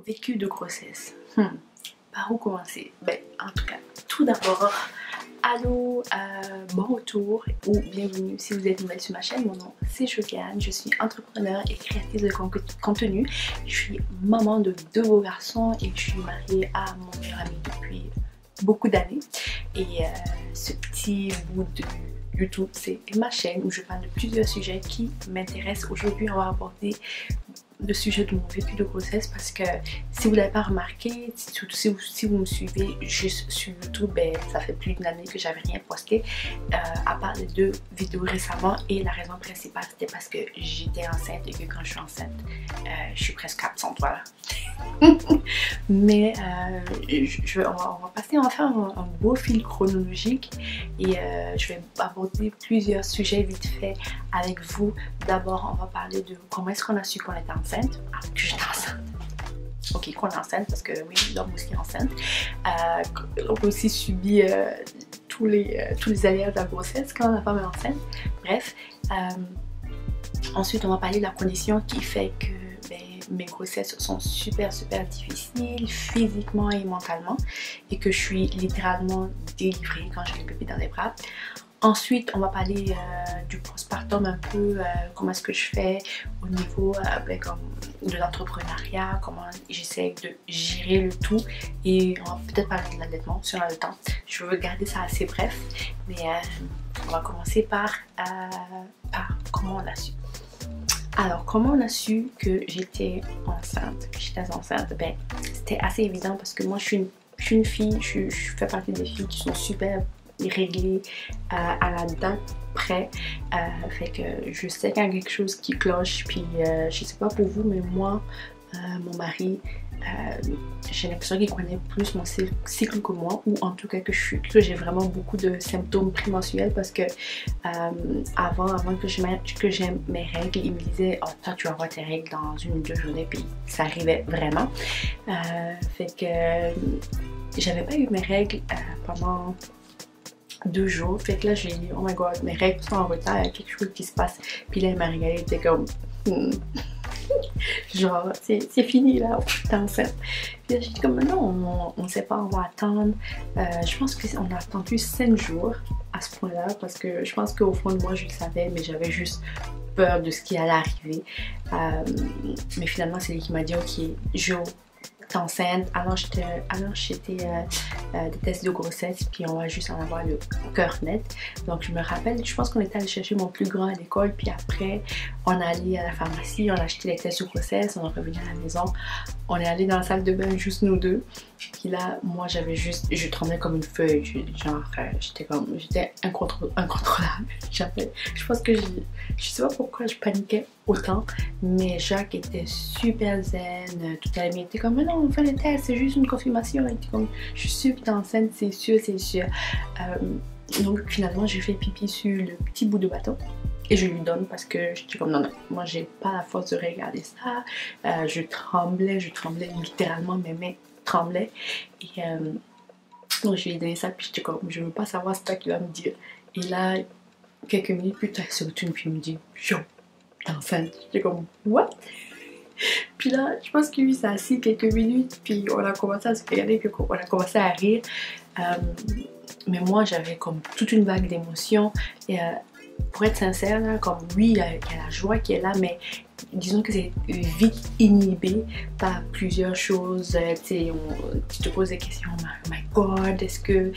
vécu de grossesse. Par où commencer? Ben, en tout cas, tout d'abord, allô, bon retour ou bienvenue si vous êtes nouvelle sur ma chaîne. Mon nom c'est Josiane, je suis entrepreneur et créatrice de contenu. Je suis maman de 2 beaux garçons et je suis mariée à mon meilleur ami depuis beaucoup d'années. Et ce petit bout de YouTube, c'est ma chaîne où je parle de plusieurs sujets qui m'intéressent. Aujourd'hui, on va aborder le sujet de mon vécu de grossesse parce que si vous ne l'avez pas remarqué, surtout si vous me suivez juste sur YouTube, ben, ça fait plus d'une année que j'avais rien posté à part les 2 vidéos récemment, et la raison principale c'était parce que j'étais enceinte et que quand je suis enceinte, je suis presque absente, voilà. Mais on va faire un beau fil chronologique et je vais aborder plusieurs sujets vite fait avec vous. D'abord, on va parler de comment est-ce qu'on a su qu'on était enceinte. Ah, que j'étais enceinte. Ok, qu'on est enceinte parce que oui, l'homme aussi est enceinte. On a aussi subi tous les aléas de la grossesse quand la femme est enceinte. Bref. Ensuite, on va parler de la condition qui fait que mes grossesses sont super difficiles physiquement et mentalement et que je suis littéralement délivrée quand j'ai le bébé dans les bras. Ensuite, on va parler du postpartum un peu, comment est-ce que je fais au niveau comme de l'entrepreneuriat, comment j'essaie de gérer le tout, et on va peut-être parler de l'allaitement si on a le temps. Je veux garder ça assez bref, mais on va commencer par comment on a su. Alors, comment on a su que j'étais enceinte? Ben, c'était assez évident parce que moi, je suis une fille, je fais partie des filles qui sont super réglées à la date près. Fait que je sais qu'il y a quelque chose qui cloche, puis je sais pas pour vous, mais moi, mon mari, j'ai l'impression qu'il connaît plus mon cycle que moi, ou en tout cas que j'ai vraiment beaucoup de symptômes prémenstruels parce que avant que j'aime mes règles, il me disait: oh, toi tu vas avoir tes règles dans 1 ou 2 journées, puis ça arrivait vraiment. Fait que j'avais pas eu mes règles pendant 2 jours. Fait que là j'ai dit: oh my god, mes règles sont en retard, il y a quelque chose qui se passe. Puis là il m'a regardé, il était comme genre c'est fini là, t'es enceinte. Puis là j'ai dit comme non, on sait pas, on va attendre. Je pense qu'on a attendu 5 jours à ce point là parce que je pense qu'au fond de moi je le savais, mais j'avais juste peur de ce qui allait arriver. Mais finalement c'est lui qui m'a dit: ok Jo, t'es enceinte, alors j'étais des tests de grossesse, puis on va juste en avoir le cœur net. Donc je me rappelle, je pense qu'on était allé chercher mon plus grand à l'école, puis après on est allé à la pharmacie, on a acheté les tests de grossesse, on est revenu à la maison, on est allé dans la salle de bain juste nous deux. Puis là, moi je tremblais comme une feuille, j'étais incontrôlable. Je pense que je sais pas pourquoi je paniquais autant, mais Jacques était super zen, tout à l'heure il était comme: mais non, on fait les tests, c'est juste une confirmation. Il était comme: je suis sûre que t'es enceinte, c'est sûr. Donc finalement j'ai fait pipi sur le petit bout de bâton et je lui donne parce que je dis comme: non, moi j'ai pas la force de regarder ça. Je tremblais littéralement, mes mains tremblaient, et donc je lui ai donné ça, puis j'étais comme: je veux pas savoir, c'est toi qui vas me dire. Et là quelques minutes plus tard il se retourne puis il me dit: Jo, t'es enceinte. J'étais comme: what? Puis là je pense que lui s'est assis quelques minutes, puis on a commencé à se regarder, puis on a commencé à rire. Mais moi j'avais comme toute une vague d'émotions, et pour être sincère là, comme oui il y a la joie qui est là, mais disons que c'est vite inhibé par plusieurs choses. Tu te poses des questions: oh my god, est-ce que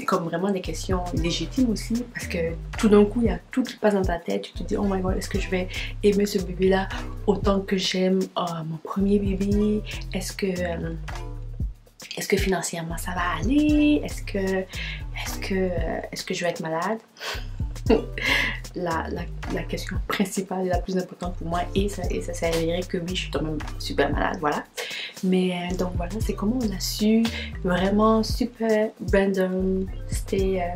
comme vraiment des questions légitimes aussi, parce que tout d'un coup il y a tout qui passe dans ta tête. Tu te dis: oh my god, est-ce que je vais aimer ce bébé là autant que j'aime mon premier bébé? Est-ce que financièrement ça va aller? Est-ce que je vais être malade? La question principale et la plus importante pour moi, et ça s'est avéré que oui, je suis quand même super malade, voilà. Mais donc voilà, c'est comment on a su, vraiment super random. C'était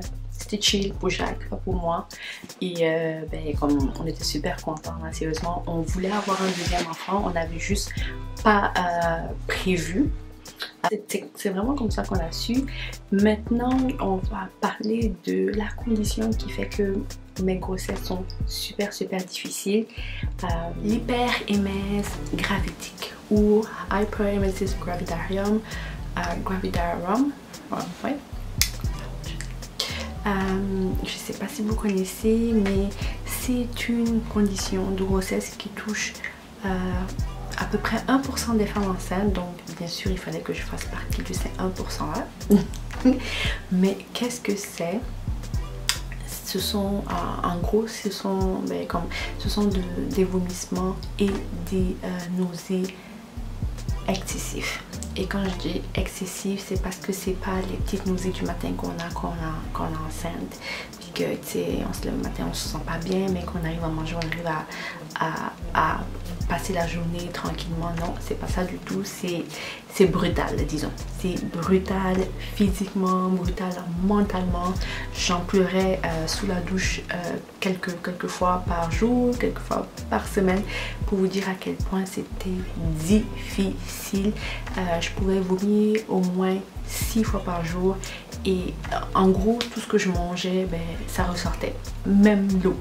chill pour Jacques, pas pour moi. Et comme on était super contents, hein, sérieusement, on voulait avoir un deuxième enfant, on n'avait juste pas prévu. C'est vraiment comme ça qu'on a su. Maintenant, on va parler de la condition qui fait que mes grossesses sont super difficiles. L'hyperemesis gravidique ou hyperemesis gravidarum, ouais. Je sais pas si vous connaissez, mais c'est une condition de grossesse qui touche à peu près 1% des femmes enceintes. Donc bien sûr il fallait que je fasse partie de ces 1% là. Mais qu'est-ce que c'est? Ce sont en gros ce sont des vomissements et des nausées excessifs. Et quand je dis excessif, c'est parce que c'est pas les petites nausées du matin qu'on est enceinte, puis que tu sais, on se lève le matin, on se sent pas bien, mais qu'on arrive à manger, on arrive à passer la journée tranquillement. Non, c'est pas ça du tout. C'est brutal, disons. C'est brutal physiquement, brutal mentalement. J'en pleurais sous la douche quelques fois par jour, quelques fois par semaine, pour vous dire à quel point c'était difficile. Je pouvais vomir au moins 6 fois par jour et en gros tout ce que je mangeais, ça ressortait, même l'eau.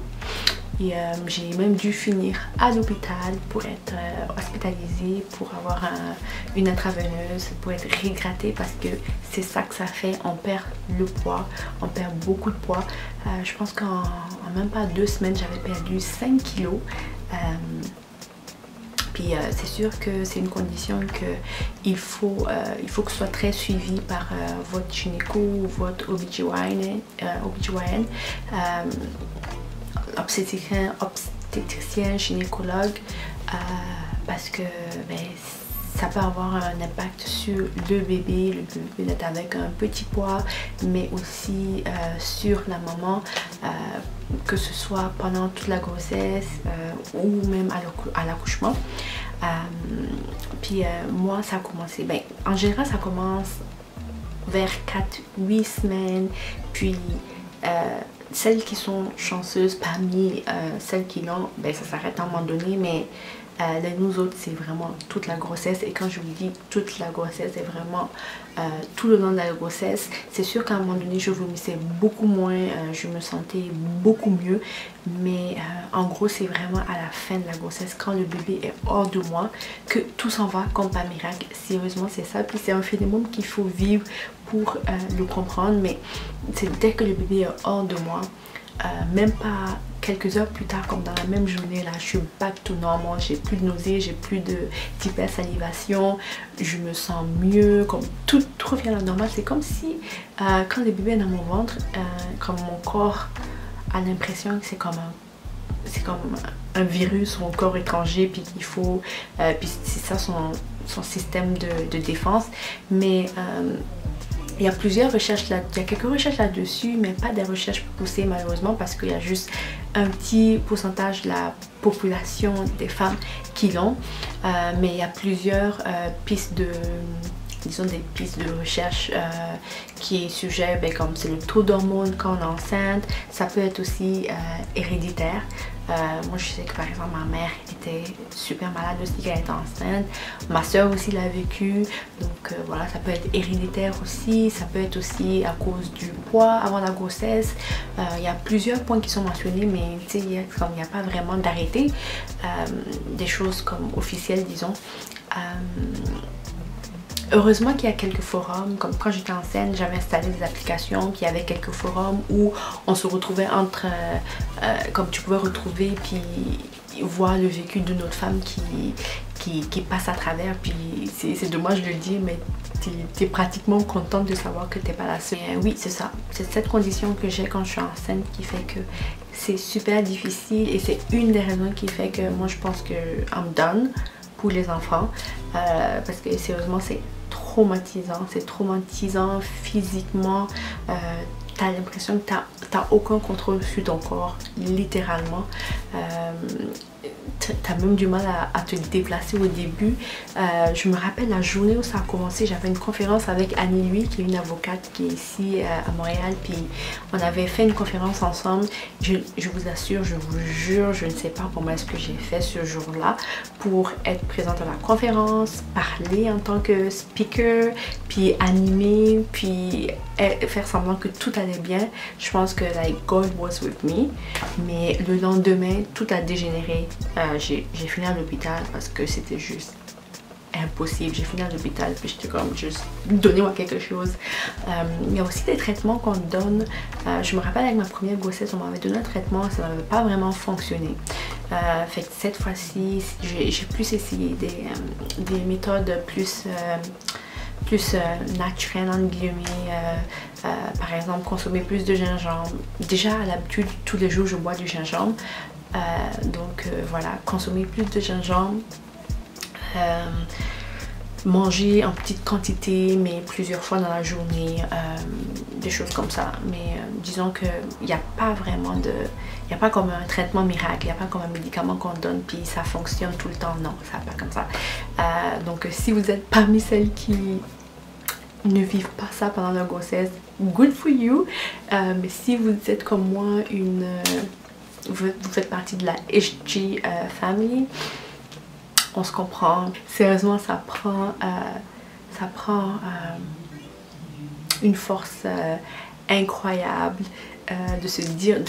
Et j'ai même dû finir à l'hôpital pour être hospitalisée, pour avoir une intraveineuse, pour être réhydratée, parce que c'est ça que ça fait. On perd le poids, on perd beaucoup de poids. Je pense qu'en même pas 2 semaines, j'avais perdu 5 kilos. Puis c'est sûr que c'est une condition qu'il faut que ce soit très suivi par votre gynéco ou votre OBGYN, obstétricien, gynécologue, parce que ça peut avoir un impact sur le bébé d'être avec un petit poids, mais aussi sur la maman, que ce soit pendant toute la grossesse ou même à l'accouchement. Puis moi ça a commencé, en général ça commence vers 4-8 semaines, puis celles qui sont chanceuses parmi celles qui l'ont, ça s'arrête à un moment donné, mais nous autres c'est vraiment toute la grossesse. Et quand je vous dis toute la grossesse, c'est vraiment tout le long de la grossesse. C'est sûr qu'à un moment donné je vomissais beaucoup moins, je me sentais beaucoup mieux, mais en gros c'est vraiment à la fin de la grossesse, quand le bébé est hors de moi, que tout s'en va comme par miracle. Sérieusement c'est ça, puis c'est un phénomène qu'il faut vivre pour le comprendre. Mais c'est dès que le bébé est hors de moi, même pas quelques heures plus tard, comme dans la même journée, là je suis back to normal, j'ai plus de nausées, j'ai plus de d'hypersalivation, je me sens mieux, comme tout revient à la normale. C'est comme si quand le bébé est dans mon ventre, comme mon corps a l'impression que c'est comme un virus ou un corps étranger, puis qu'il faut puis c'est ça son système de défense. Mais il y a plusieurs recherches là, il y a quelques recherches là-dessus, mais pas des recherches poussées malheureusement, parce qu'il y a juste un petit pourcentage de la population des femmes qui l'ont. Mais il y a plusieurs pistes de, disons des pistes de recherche qui est sujet, comme c'est le taux d'hormones quand on est enceinte. Ça peut être aussi héréditaire. Moi je sais que par exemple ma mère était super malade aussi quand elle était enceinte, ma soeur aussi l'a vécu, donc voilà, ça peut être héréditaire aussi, ça peut être aussi à cause du poids avant la grossesse. Il y a plusieurs points qui sont mentionnés, mais il n'y a pas vraiment d'arrêté, des choses comme officielles disons. Heureusement qu'il y a quelques forums, comme quand j'étais enceinte, j'avais installé des applications qui avaient quelques forums où on se retrouvait entre, comme tu pouvais retrouver puis voir le vécu d'une autre femme qui passe à travers. Puis c'est dommage de le dire, mais tu es pratiquement contente de savoir que tu n'es pas la seule. Et oui, c'est ça, c'est cette condition que j'ai quand je suis enceinte qui fait que c'est super difficile, et c'est une des raisons qui fait que moi je pense que I'm done pour les enfants, parce que sérieusement c'est traumatisant physiquement. T'as l'impression que t'as aucun contrôle sur ton corps, littéralement. T'as même du mal à te déplacer au début. Je me rappelle la journée où ça a commencé, j'avais une conférence avec Annie Lui, qui est une avocate qui est ici à Montréal, puis on avait fait une conférence ensemble. Je vous assure, je vous jure, je ne sais pas comment est-ce que j'ai fait ce jour-là pour être présente à la conférence, parler en tant que speaker, puis animer, puis faire semblant que tout allait bien. Je pense que like God was with me. Mais le lendemain, tout a dégénéré. J'ai fini à l'hôpital parce que c'était juste impossible. J'ai fini à l'hôpital puis j'étais comme juste donnez-moi quelque chose. Il y a aussi des traitements qu'on donne. Je me rappelle avec ma première grossesse, on m'avait donné un traitement, ça n'avait pas vraiment fonctionné. Fait que cette fois-ci, j'ai plus essayé des méthodes plus naturelles entre guillemets. Par exemple, consommer plus de gingembre. Déjà à l'habitude, tous les jours je bois du gingembre. Donc voilà, consommer plus de gingembre. Manger en petite quantité mais plusieurs fois dans la journée, des choses comme ça. Mais disons que il n'y a pas vraiment de... Il n'y a pas comme un traitement miracle, il n'y a pas comme un médicament qu'on donne puis ça fonctionne tout le temps. Non, ça va pas comme ça. Donc si vous êtes parmi celles qui ne vivent pas ça pendant leur grossesse, good for you. Mais si vous êtes comme moi, vous faites partie de la HG family, on se comprend. Sérieusement, ça prend une force incroyable de se dire,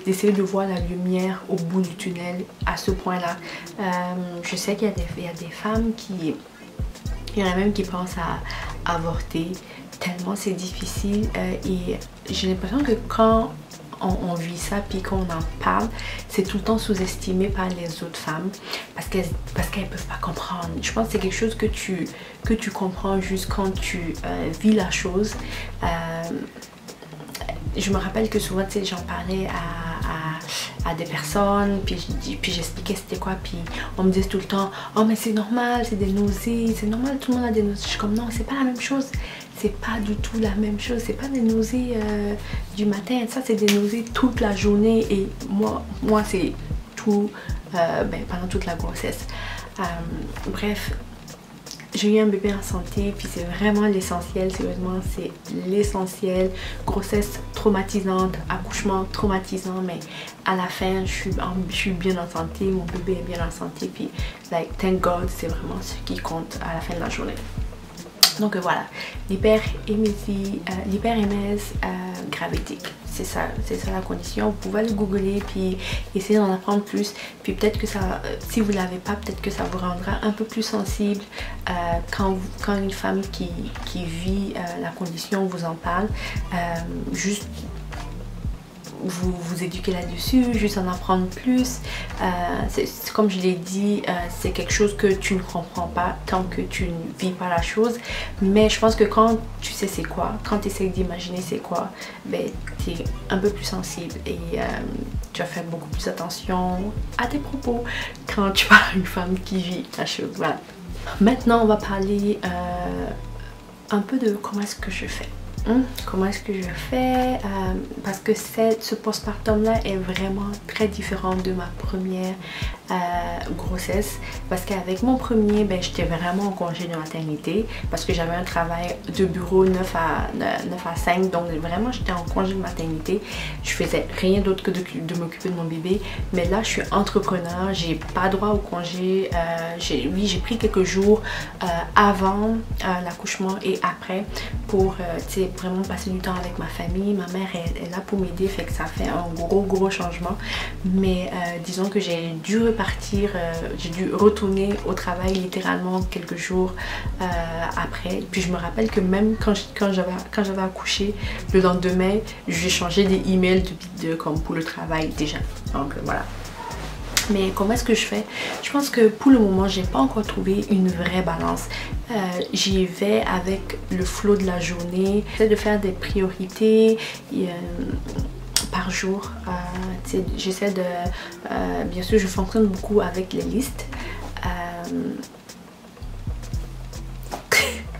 d'essayer de voir la lumière au bout du tunnel à ce point-là. Je sais qu'il y a des femmes qui... Il y en a même qui pensent à avorter, tellement c'est difficile. Et j'ai l'impression que quand on vit ça puis qu'on en parle, c'est tout le temps sous-estimé par les autres femmes parce qu'elles peuvent pas comprendre. Je pense que c'est quelque chose que tu comprends juste quand tu vis la chose. Je me rappelle que souvent, tu sais, j'en parlais à des personnes, puis j'expliquais c'était quoi, puis on me disait tout le temps oh mais c'est normal, c'est des nausées, c'est normal, tout le monde a des nausées. Je suis comme non, c'est pas la même chose, c'est pas du tout la même chose, c'est pas des nausées du matin, ça c'est des nausées toute la journée. Et moi c'est tout pendant toute la grossesse. Bref, j'ai eu un bébé en santé, puis c'est vraiment l'essentiel, sérieusement, c'est l'essentiel. Grossesse traumatisante, accouchement traumatisant, mais à la fin, je suis bien en santé, mon bébé est bien en santé, puis like, thank God, c'est vraiment ce qui compte à la fin de la journée. Donc voilà, l'hyperémèse gravidique. C'est ça la condition. Vous pouvez le googler puis essayer d'en apprendre plus. Puis peut-être que ça, si vous ne l'avez pas, peut-être que ça vous rendra un peu plus sensible quand une femme qui vit la condition vous en parle. Juste vous éduquer là-dessus, juste en apprendre plus. Comme je l'ai dit, c'est quelque chose que tu ne comprends pas tant que tu ne vis pas la chose. Mais je pense que quand tu sais c'est quoi, quand tu essaies d'imaginer c'est quoi, ben, tu es un peu plus sensible et tu vas faire beaucoup plus attention à tes propos quand tu parles à une femme qui vit la chose. Voilà. Maintenant, on va parler un peu de comment est-ce que je fais. Comment est-ce que je fais parce que ce postpartum là est vraiment très différent de ma première grossesse, parce qu'avec mon premier, ben, j'étais vraiment en congé de maternité parce que j'avais un travail de bureau 9 à 5, donc vraiment j'étais en congé de maternité. Je faisais rien d'autre que de m'occuper de mon bébé. Mais là je suis entrepreneur, j'ai pas droit au congé. Oui, j'ai pris quelques jours avant l'accouchement et après pour vraiment passer du temps avec ma famille. Ma mère est là pour m'aider, fait que ça fait un gros changement. Mais disons que j'ai dû repartir, j'ai dû retourner au travail littéralement quelques jours après. Puis je me rappelle que même quand j'avais accouché, le lendemain, j'ai changé des emails comme pour le travail déjà. Donc voilà. Mais comment est-ce que je fais? Je pense que pour le moment, j'ai pas encore trouvé une vraie balance. J'y vais avec le flow de la journée. J'essaie de faire des priorités par jour. J'essaie de... bien sûr, je fonctionne beaucoup avec les listes.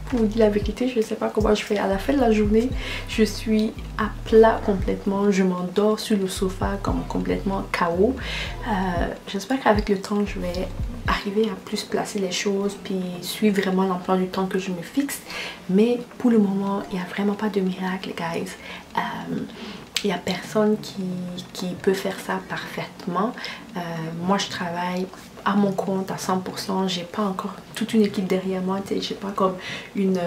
Pour vous dire la vérité, je ne sais pas comment je fais. À la fin de la journée, je suis à plat complètement. Je m'endors sur le sofa comme complètement KO. J'espère qu'avec le temps, je vais arriver à plus placer les choses puis suivre vraiment l'emploi du temps que je me fixe. Mais pour le moment, il n'y a vraiment pas de miracle, guys. Il n'y a personne qui peut faire ça parfaitement. Moi, je travaille à mon compte à 100%. J'ai pas encore toute une équipe derrière moi. J'ai pas comme une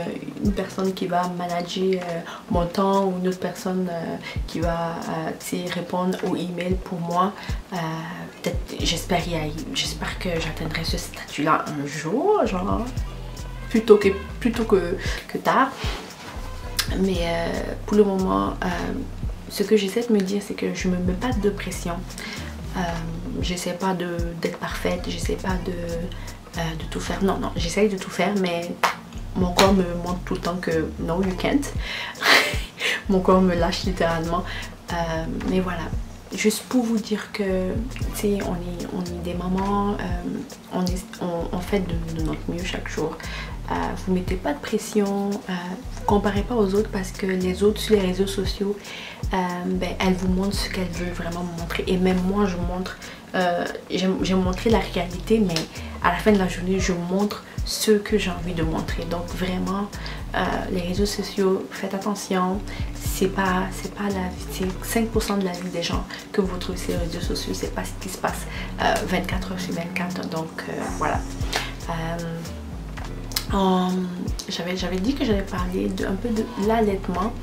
personne qui va manager mon temps ou une autre personne qui va répondre aux emails pour moi. J'espère que j'atteindrai ce statut-là un jour, genre plutôt que tard. Mais pour le moment, ce que j'essaie de me dire, c'est que je me mets pas de pression. J'essaie pas d'être parfaite, j'essaie pas de tout faire. Non, j'essaie de tout faire, mais mon corps me montre tout le temps que no, you can't. Mon corps me lâche littéralement. Mais voilà, juste pour vous dire que, tu sais, on est des mamans, on fait de notre mieux chaque jour. Vous mettez pas de pression, vous comparez pas aux autres parce que les autres sur les réseaux sociaux, elles vous montrent ce qu'elles veulent vraiment vous montrer. Et même moi, je montre, j'ai montré la réalité, mais à la fin de la journée, je montre ce que j'ai envie de montrer. Donc vraiment, les réseaux sociaux, faites attention. C'est pas la vie, c'est 5% de la vie des gens que vous trouvez sur les réseaux sociaux. C'est pas ce qui se passe 24 heures sur 24. Donc voilà. J'avais dit que j'allais parler un peu de l'allaitement.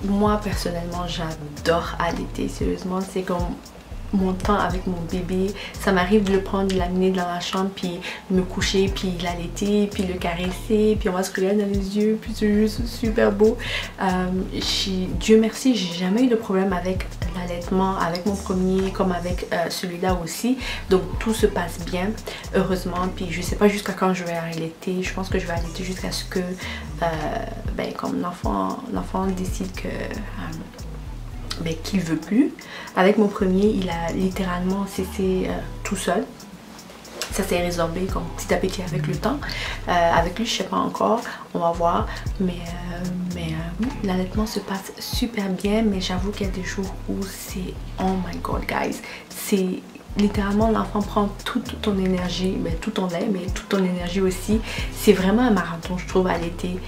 Moi personnellement, j'adore allaiter. Sérieusement, c'est comme mon temps avec mon bébé. Ça m'arrive de le prendre, de l'amener dans la chambre, puis me coucher, puis l'allaiter, puis le caresser, puis on va se regarder dans les yeux, puis c'est juste super beau. Dieu merci, j'ai jamais eu de problème avec l'allaitement, avec mon premier comme avec celui-là aussi. Donc tout se passe bien, heureusement. Puis je sais pas jusqu'à quand je vais allaiter. Je pense que je vais allaiter jusqu'à ce que comme l'enfant décide que qu'il veut plus. Avec mon premier, il a littéralement cessé tout seul. Ça s'est résorbé comme petit à petit avec le temps. Avec lui, je sais pas encore, on va voir. Mais oui, l'allaitement se passe super bien. Mais j'avoue qu'il y a des jours où c'est oh my god guys, c'est littéralement l'enfant prend toute ton énergie, tout ton lait, mais toute ton énergie aussi. C'est vraiment un marathon, je trouve, allaiter.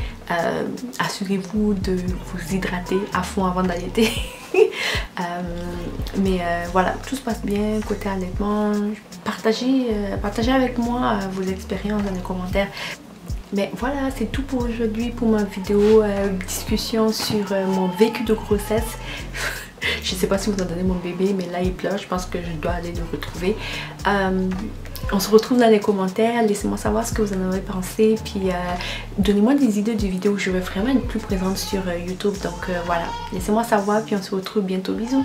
Assurez-vous de vous hydrater à fond avant d'allaiter. Voilà, tout se passe bien côté allaitement. Partagez avec moi vos expériences dans les commentaires. Mais voilà, c'est tout pour aujourd'hui, pour ma vidéo discussion sur mon vécu de grossesse. Je sais pas si vous entendez mon bébé, mais là il pleure, je pense que je dois aller le retrouver. On se retrouve dans les commentaires, laissez-moi savoir ce que vous en avez pensé, puis donnez-moi des idées de vidéos. Je veux vraiment être plus présente sur YouTube, donc voilà, laissez-moi savoir, puis on se retrouve bientôt, bisous.